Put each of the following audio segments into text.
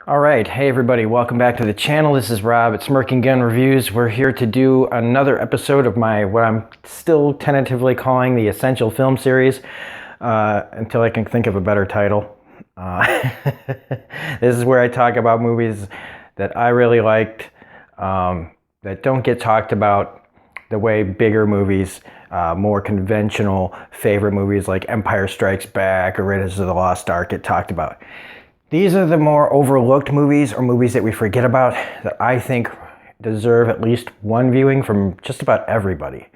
All right, hey everybody, welcome back to the channel. This is Rob at Smirking Gun Reviews. We're here to do another episode of what I'm still tentatively calling the Essential Film Series, until I can think of a better title. This is where I talk about movies that I really liked, that don't get talked about the way bigger movies, more conventional favorite movies like Empire Strikes Back or Raiders of the Lost Ark get talked about. These are the more overlooked movies, or movies that we forget about, that I think deserve at least one viewing from just about everybody.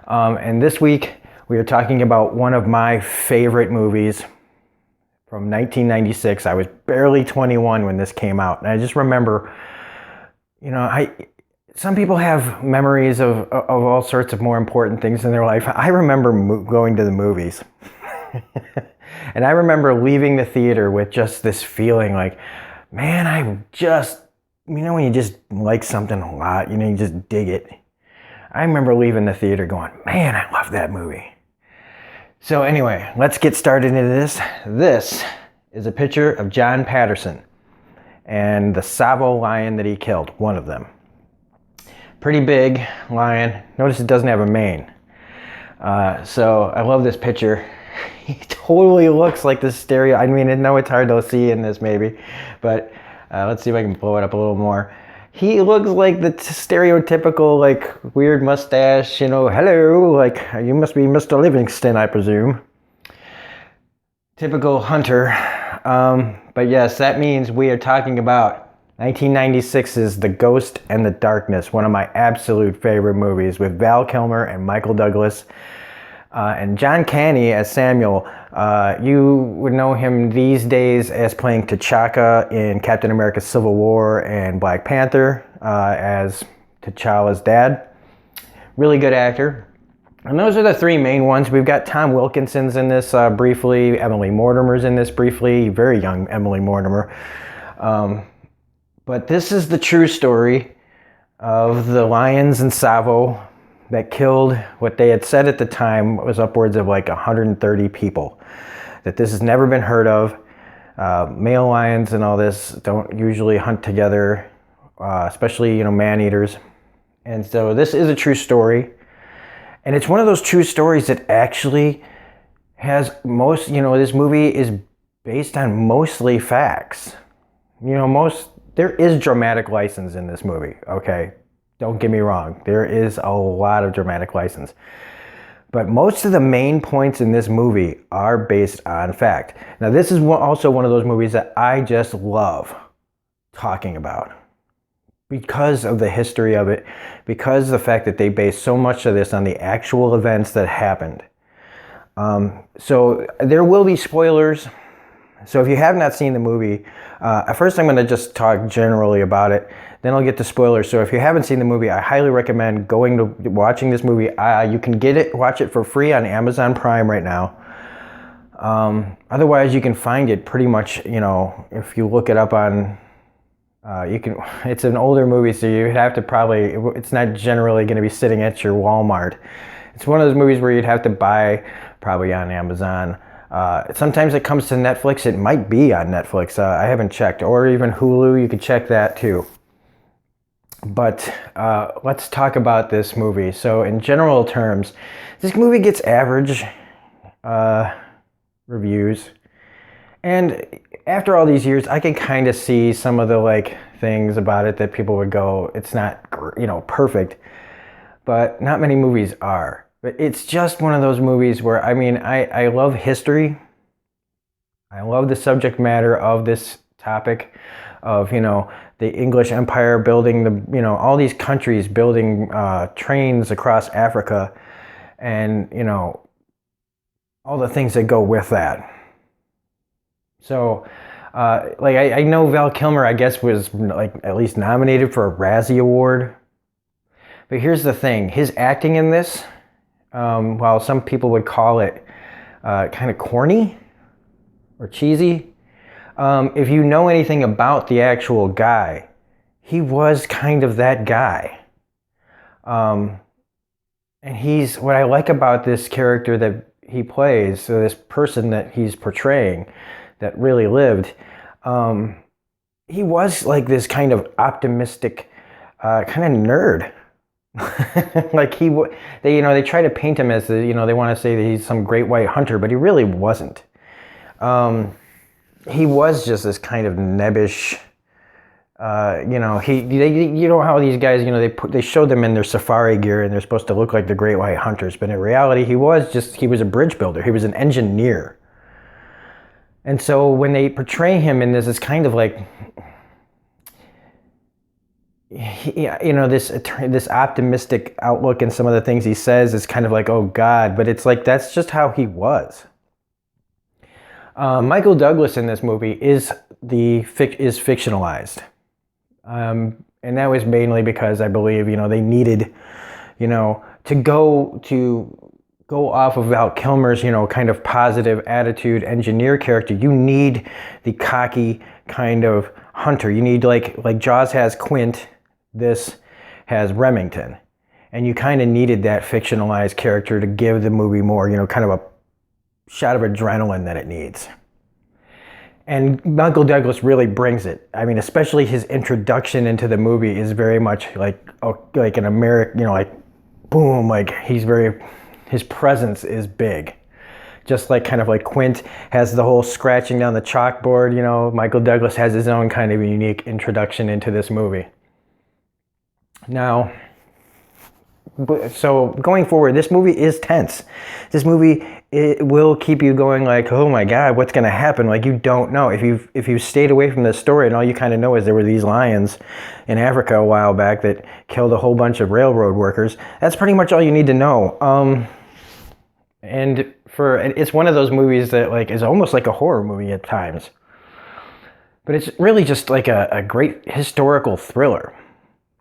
And this week we are talking about one of my favorite movies from 1996. I was barely 21 when this came out, and I just remember, some people have memories of all sorts of more important things in their life. I remember going to the movies. And I remember leaving the theater with just this feeling like, man, when you just like something a lot, you just dig it. I remember leaving the theater going, man, I love that movie. So anyway, let's get started into this. This is a picture of John Patterson and the Tsavo lion that he killed, one of them. Pretty big lion. Notice it doesn't have a mane. So I love this picture. He totally looks like the stereo. I mean, I know it's hard to see in this maybe, but let's see if I can blow it up a little more. He looks like the stereotypical, like, weird mustache, hello, like, you must be Mr. Livingston, I presume. Typical hunter. But yes, that means we are talking about 1996's The Ghost and the Darkness, one of my absolute favorite movies, with Val Kilmer and Michael Douglas. And John Candy as Samuel. You would know him these days as playing T'Chaka in Captain America Civil War and Black Panther, as T'Challa's dad. Really good actor. And those are the three main ones. We've got Tom Wilkinson's in this briefly. Emily Mortimer's in this briefly. Very young Emily Mortimer. But this is the true story of the lions in Tsavo that killed what they had said at the time was upwards of like 130 people. That this has never been heard of. Male lions and all this don't usually hunt together, especially, man-eaters. And so this is a true story. And it's one of those true stories that actually has this movie is based on mostly facts. There is dramatic license in this movie, okay? Don't get me wrong, there is a lot of dramatic license. But most of the main points in this movie are based on fact. Now, this is also one of those movies that I just love talking about because of the history of it, because of the fact that they base so much of this on the actual events that happened. So there will be spoilers. So if you have not seen the movie, first I'm going to just talk generally about it. Then I'll get to spoilers. So if you haven't seen the movie, I highly recommend watching this movie. You can watch it for free on Amazon Prime right now. Otherwise, you can find it pretty much, if you look it up on, it's an older movie, so you'd have to it's not generally going to be sitting at your Walmart. It's one of those movies where you'd have to buy probably on Amazon. Sometimes it comes to Netflix. It might be on Netflix. I haven't checked. Or even Hulu. You can check that too. But let's talk about this movie. So in general terms, this movie gets average reviews. And after all these years, I can kind of see some of the things about it that people would go, it's not perfect. But not many movies are. But it's just one of those movies where, I love history. I love the subject matter of this topic of, the English Empire building all these countries building trains across Africa, and, all the things that go with that. So, I know Val Kilmer, I guess, was at least nominated for a Razzie Award. But here's the thing, his acting in this, while some people would call it kind of corny or cheesy, if you know anything about the actual guy, he was kind of that guy. And what I like about this character that he plays, so this person that he's portraying that really lived, he was like this kind of optimistic kind of nerd. Like they try to paint him as they want to say that he's some great white hunter, but he really wasn't. He was just this kind of nebbish. You know how these guys, they showed them in their safari gear and they're supposed to look like the great white hunters, but in reality, he was a bridge builder. He was an engineer. And so when they portray him in this kind of like, this optimistic outlook and some of the things he says is kind of like, oh God, but it's like, that's just how he was. Michael Douglas in this movie is fictionalized. And that was mainly because I believe, they needed, to go off of Val Kilmer's, kind of positive attitude engineer character. You need the cocky kind of hunter. You need like Jaws has Quint, this has Remington. And you kind of needed that fictionalized character to give the movie more, kind of a shot of adrenaline that it needs. And Michael Douglas really brings it. I mean, especially his introduction into the movie is very much like an American, like boom, like his presence is big. Just like kind of like Quint has the whole scratching down the chalkboard, Michael Douglas has his own kind of unique introduction into this movie. Now, so going forward, this movie is tense. This movie, it will keep you going like, oh my God, what's going to happen? Like, you don't know. If you stayed away from this story and all you kind of know is there were these lions in Africa a while back that killed a whole bunch of railroad workers, that's pretty much all you need to know. And it's one of those movies that like is almost like a horror movie at times. But it's really just like a great historical thriller.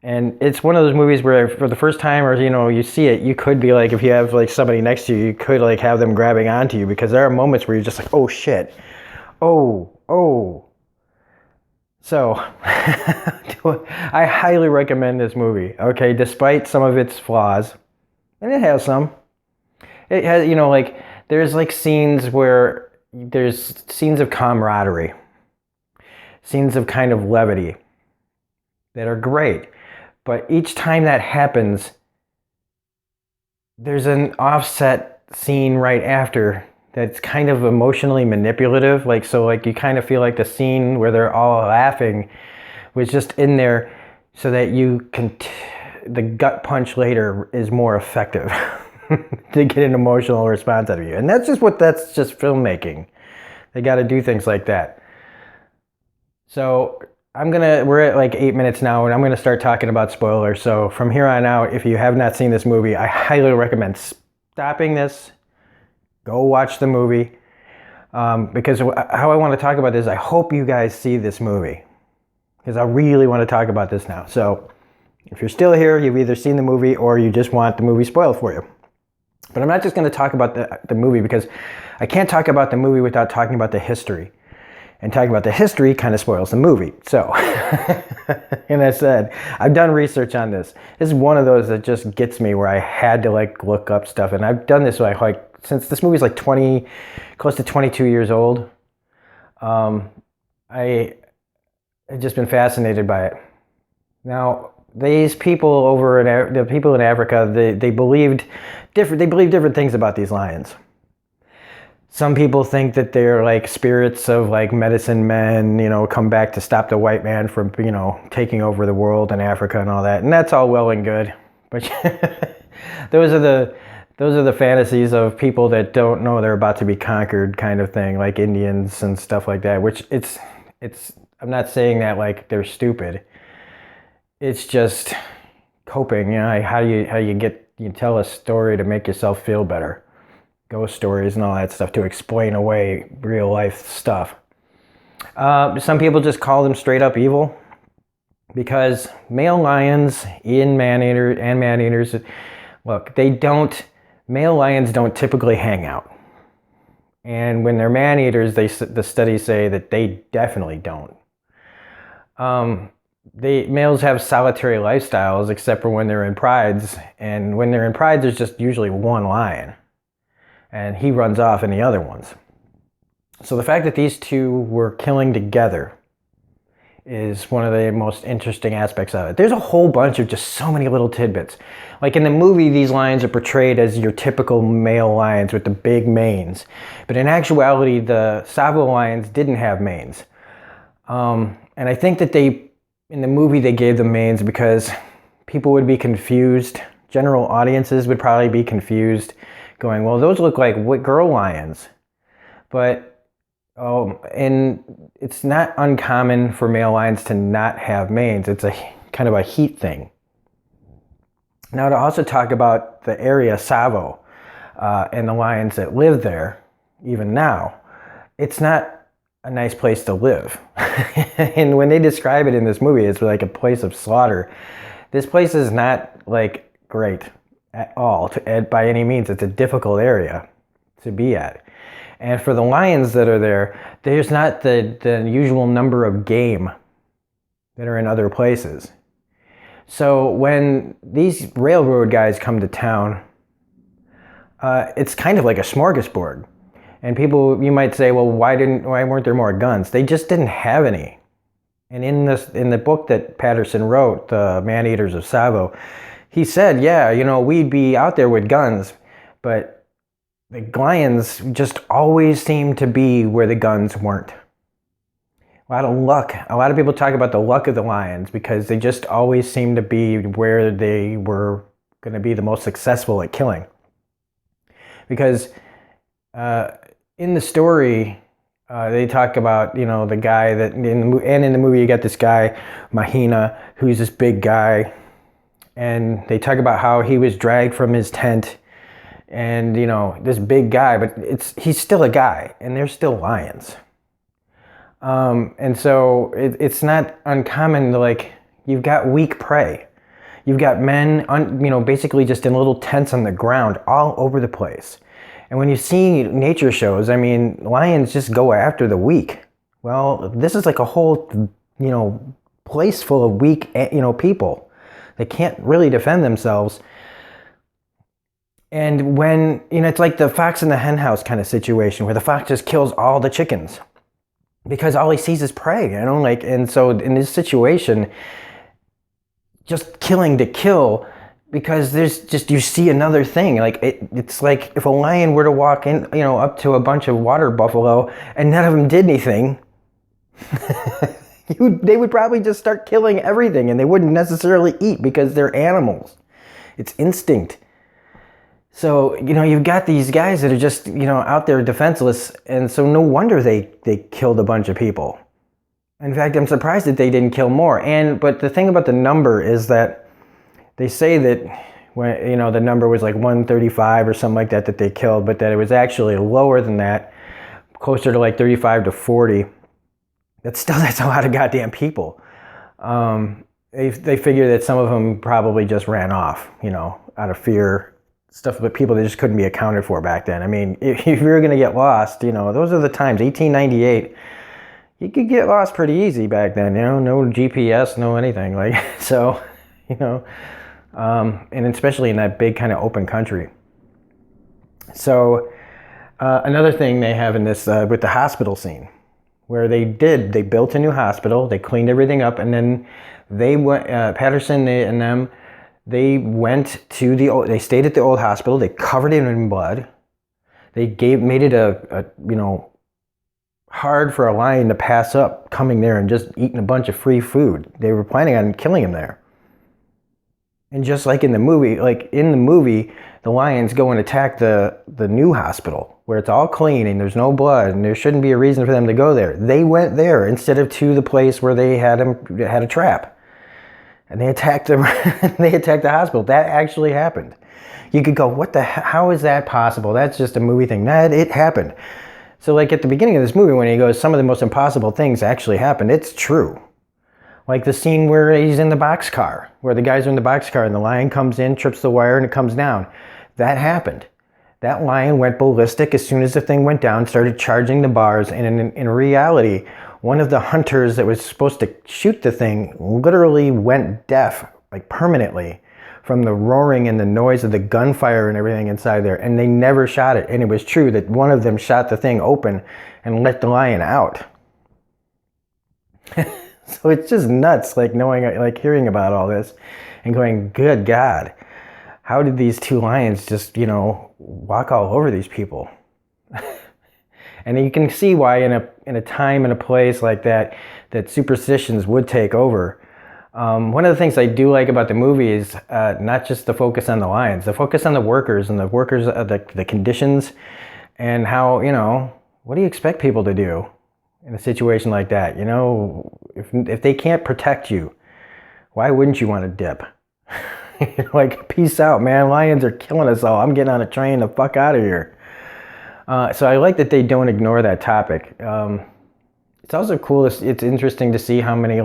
And it's one of those movies where for the first time, or you see it, you could be like, if you have like somebody next to you, you could like have them grabbing onto you, because there are moments where you're just like, oh shit, oh. So I highly recommend this movie. Okay, despite some of its flaws, and it has some. It has, there's like scenes of camaraderie, scenes of kind of levity that are great. But each time that happens, there's an offset scene right after that's kind of emotionally manipulative. Like, so like you kind of feel like the scene where they're all laughing was just in there so that the gut punch later is more effective to get an emotional response out of you. And that's just filmmaking. They got to do things like that. So we're at like 8 minutes now, and I'm going to start talking about spoilers. So from here on out, if you have not seen this movie, I highly recommend stopping this, go watch the movie. Because how I want to talk about this, I hope you guys see this movie, because I really want to talk about this now. So if you're still here, you've either seen the movie or you just want the movie spoiled for you. But I'm not just going to talk about the movie, because I can't talk about the movie without talking about the history. And talking about the history kind of spoils the movie. So, and I said, I've done research on this. This is one of those that just gets me, where I had to like look up stuff. And I've done this like since this movie's like close to 22 years old. I've just been fascinated by it. Now, these people the people in Africa, they believed different things about these lions. Some people think that they're like spirits of like medicine men, come back to stop the white man from, taking over the world in Africa and all that. And that's all well and good. But those are the fantasies of people that don't know they're about to be conquered, kind of thing, like Indians and stuff like that, which I'm not saying that like they're stupid. It's just coping, how you tell a story to make yourself feel better. Ghost stories and all that stuff to explain away real life stuff. Some people just call them straight up evil, because male lions and man-eaters, look, male lions don't typically hang out. And when they're man-eaters, the studies say that they definitely don't. Males have solitary lifestyles, except for when they're in prides. And when they're in prides, there's just usually one lion. And he runs off in the other ones. So the fact that these two were killing together is one of the most interesting aspects of it. There's a whole bunch of just so many little tidbits. Like in the movie, these lions are portrayed as your typical male lions with the big manes. But in actuality, the Tsavo lions didn't have manes. And I think that in the movie, they gave them manes because people would be confused. General audiences would probably be confused, going, well, those look like girl lions. But and it's not uncommon for male lions to not have manes. It's a kind of a heat thing. Now, to also talk about the area Tsavo and the lions that live there, even now, it's not a nice place to live. And when they describe it in this movie, it's like a place of slaughter. This place is not like great at all by any means. It's a difficult area to be at. And for the lions that are there, there's not the usual number of game that are in other places. So when these railroad guys come to town, it's kind of like a smorgasbord. And people, you might say, well, why weren't there more guns? They just didn't have any. And in the book that Patterson wrote, The Man-Eaters of Tsavo, he said, yeah, we'd be out there with guns, but the lions just always seemed to be where the guns weren't. A lot of luck. A lot of people talk about the luck of the lions because they just always seem to be where they were going to be the most successful at killing. Because in the story, they talk about, the guy that, in the movie you got this guy, Mahina, who's this big guy. And they talk about how he was dragged from his tent. And, this big guy, but he's still a guy, and they're still lions. And so it's not uncommon to, you've got weak prey. You've got men, basically just in little tents on the ground all over the place. And when you see nature shows, lions just go after the weak. Well, this is like a whole, place full of weak, people. They can't really defend themselves. And when, it's like the fox in the hen house kind of situation where the fox just kills all the chickens because all he sees is prey, and so in this situation, just killing to kill because you see another thing. It's like if a lion were to walk in, up to a bunch of water buffalo and none of them did anything, they would probably just start killing everything and they wouldn't necessarily eat because they're animals. It's instinct. So, you've got these guys that are just, out there defenseless, and so no wonder they killed a bunch of people. In fact, I'm surprised that they didn't kill more. But the thing about the number is that they say that when, the number was like 135 or something like that they killed, but that it was actually lower than that, closer to like 35 to 40. That's a lot of goddamn people. They figure that some of them probably just ran off, out of fear. Stuff with people that just couldn't be accounted for back then. If you were going to get lost, those are the times. 1898, you could get lost pretty easy back then. No GPS, no anything. And especially in that big kind of open country. So another thing they have in this with the hospital scene, where they built a new hospital, they cleaned everything up, and then they went, Patterson and them. They went to they stayed at the old hospital. They covered it in blood. They made it hard for a lion to pass up coming there and just eating a bunch of free food. They were planning on killing him there. And just like in the movie, the lions go and attack the new hospital where it's all clean and there's no blood and there shouldn't be a reason for them to go there. They went there instead of to the place where they had a trap. And they attacked the hospital. That actually happened. You could go, how is that possible? That's just a movie thing. Nah, it happened. So at the beginning of this movie when he goes, some of the most impossible things actually happened. It's true. Like the scene where he's in the boxcar, where the guys are in the boxcar and the lion comes in, trips the wire, and it comes down. That happened. That lion went ballistic as soon as the thing went down, started charging the bars, and in reality, one of the hunters that was supposed to shoot the thing literally went deaf, permanently, from the roaring and the noise of the gunfire and everything inside there, and they never shot it. And it was true that one of them shot the thing open and let the lion out. So it's just nuts, like knowing, like hearing about all this and going, good God, how did these two lions just, walk all over these people? And you can see why in a time and a place like that, that superstitions would take over. One of the things I do like about the movie is not just the focus on the lions, the focus on the workers and the conditions, and how, what do you expect people to do in a situation like that? If they can't protect you, why wouldn't you want to dip? Like, peace out, man. Lions are killing us all. I'm getting on a train the fuck out of here. So I like that they don't ignore that topic. It's also cool. It's interesting to see how many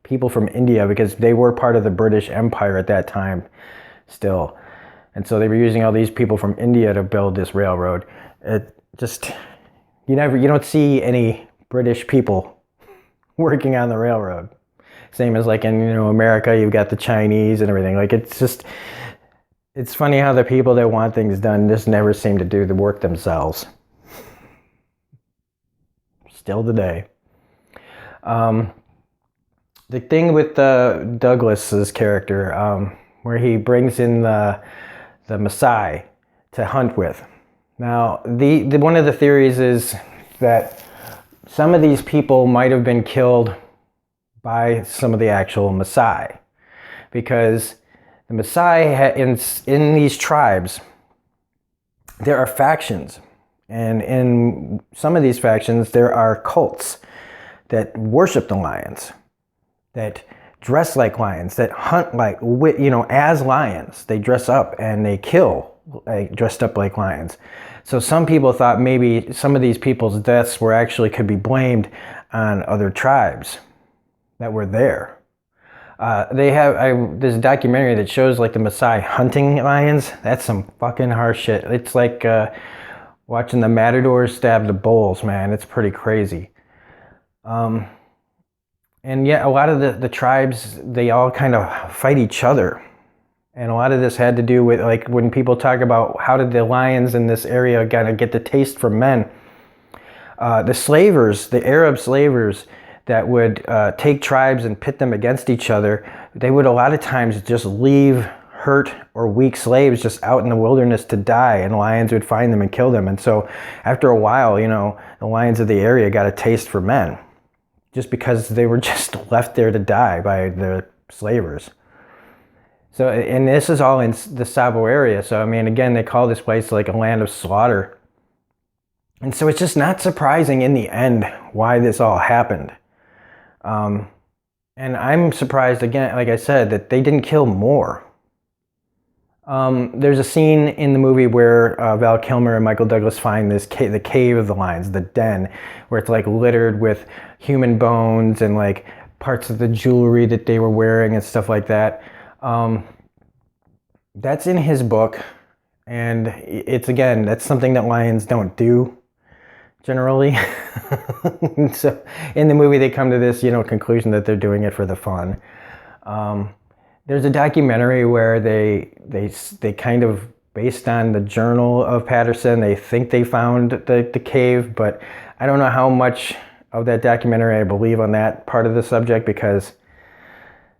people from India, because they were part of the British Empire at that time still. And so they were using all these people from India to build this railroad. It just, you don't see any British people working on the railroad. Same as in America, you've got the Chinese and everything. It's funny how the people that want things done just never seem to do the work themselves. Still today. The thing with Douglas's character, where he brings in the Maasai to hunt with. Now, one of the theories is that some of these people might have been killed by some of the actual Maasai, because the Maasai, in these tribes, there are factions. And in some of these factions, there are cults that worship the lions, that dress like lions, that hunt as lions. They dress up and they kill dressed up like lions. So some people thought maybe some of these people's deaths could be blamed on other tribes that were there. They have this documentary that shows the Maasai hunting lions. That's some fucking harsh shit. It's like watching the matadors stab the bulls, man. It's pretty crazy. And yet a lot of the tribes, they all kind of fight each other. And a lot of this had to do with when people talk about how did the lions in this area kind of get the taste for men. The Arab slavers that would take tribes and pit them against each other, they would a lot of times just leave hurt or weak slaves just out in the wilderness to die, and lions would find them and kill them. And so after a while, the lions of the area got a taste for men, just because they were just left there to die by the slavers. So, and this is all in the Tsavo area. So, I mean, again, they call this place a land of slaughter. And so it's just not surprising in the end why this all happened. And I'm surprised, again, like I said, that they didn't kill more. There's a scene in the movie where Val Kilmer and Michael Douglas find the cave of the lions, the den, where it's littered with human bones and parts of the jewelry that they were wearing and stuff like that. That's in his book, and that's something that lions don't do generally. So in the movie they come to this conclusion that they're doing it for the fun. There's a documentary where they kind of, based on the journal of Patterson, they think they found the cave, but I don't know how much of that documentary I believe on that part of the subject, because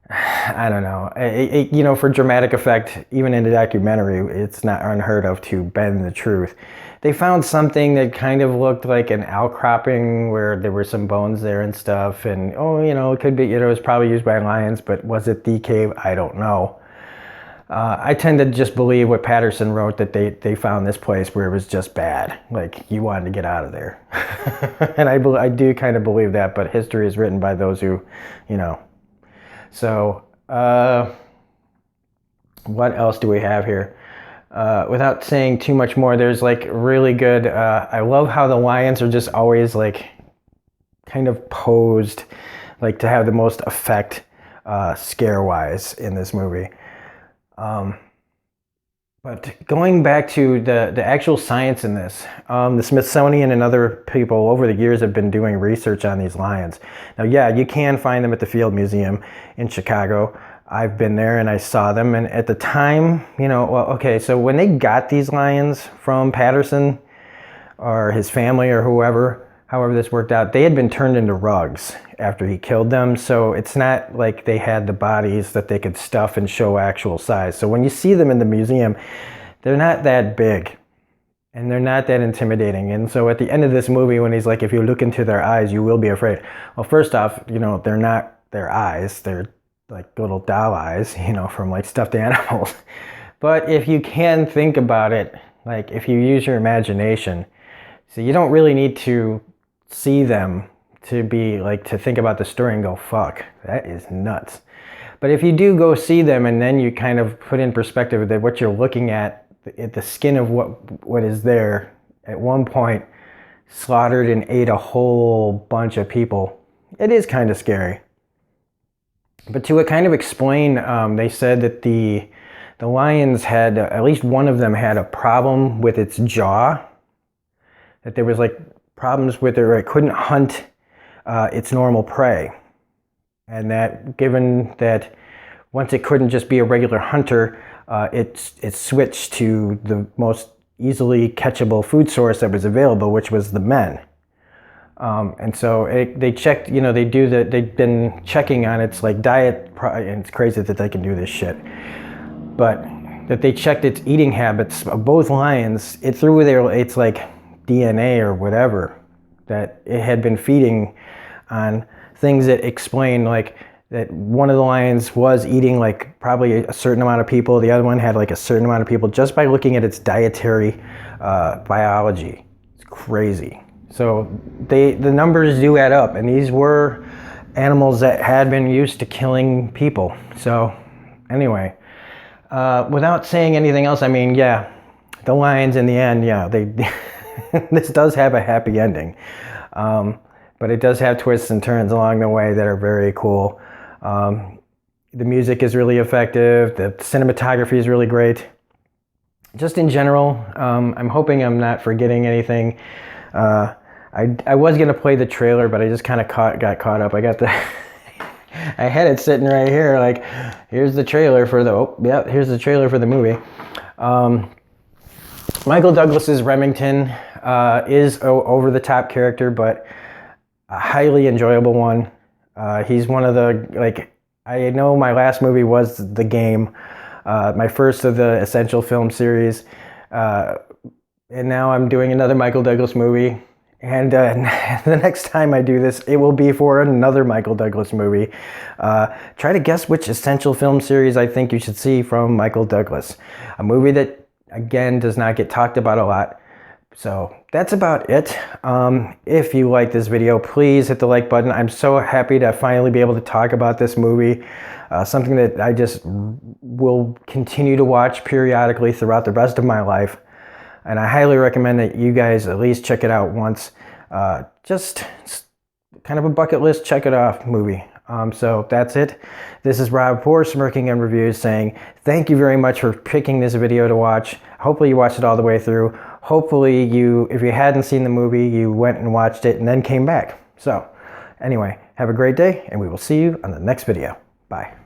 I don't know. For dramatic effect, even in a documentary, it's not unheard of to bend the truth. They found something that kind of looked like an outcropping where there were some bones there and stuff. And, it could be, it was probably used by lions, but was it the cave? I don't know. I tend to just believe what Patterson wrote, that they found this place where it was just bad. You wanted to get out of there. And I do kind of believe that, but history is written by those who, So, what else do we have here? Without saying too much more, there's really good, I love how the lions are just always kind of posed to have the most effect scare-wise in this movie. But going back to the actual science in this, the Smithsonian and other people over the years have been doing research on these lions. Now, yeah, you can find them at the Field Museum in Chicago. I've been there and I saw them. And at the time, so when they got these lions from Patterson or his family or whoever, however this worked out, they had been turned into rugs after he killed them. So it's not like they had the bodies that they could stuff and show actual size. So when you see them in the museum, they're not that big and they're not that intimidating. And so at the end of this movie, when he's like, if you look into their eyes, you will be afraid. Well, first off, you know, they're not their eyes. They're like little doll eyes, you know, from like stuffed animals. But if you can think about it, like if you use your imagination, so you don't really need to see them to be like, to think about the story and go, fuck, that is nuts. But if you do go see them and then you kind of put in perspective that what you're looking at the skin of what is there, at one point slaughtered and ate a whole bunch of people, it is kind of scary. But to kind of explain, they said that the lions had, at least one of them had a problem with its jaw, that there was like problems with it, or it couldn't hunt its normal prey. And that given that once it couldn't just be a regular hunter, it switched to the most easily catchable food source that was available, which was the men. And so they checked, you know, they've been checking on its like diet, and it's crazy that they can do this shit, but that they checked its eating habits of both lions. It through its like DNA or whatever, that it had been feeding on things that explain like that one of the lions was eating like probably a certain amount of people, the other one had like a certain amount of people, just by looking at its dietary biology. It's crazy. So the numbers do add up, and these were animals that had been used to killing people. So anyway, without saying anything else, I mean, yeah, the lions in the end, yeah, they this does have a happy ending, but it does have twists and turns along the way that are very cool. The music is really effective. The cinematography is really great. Just in general, I'm hoping I'm not forgetting anything. I was gonna play the trailer, but I just kind of got caught up. I got the I had it sitting right here, like, here's the trailer for the, oh, yeah, here's the trailer for the movie. Michael Douglas's Remington is an over-the-top character, but a highly enjoyable one. He's one of the, like, I know my last movie was The Game, my first of the Essential film series, and now I'm doing another Michael Douglas movie. And the next time I do this, it will be for another Michael Douglas movie. Try to guess which Essential film series I think you should see from Michael Douglas. A movie that, again, does not get talked about a lot. So that's about it. If you like this video, please hit the like button. I'm so happy to finally be able to talk about this movie. Something that I just will continue to watch periodically throughout the rest of my life. And I highly recommend that you guys at least check it out once. Just kind of a bucket list, check it off movie. So that's it. This is Rob for Smirking and Reviews saying thank you very much for picking this video to watch. Hopefully you watched it all the way through. Hopefully you, if you hadn't seen the movie, you went and watched it and then came back. So anyway, have a great day, and we will see you on the next video. Bye.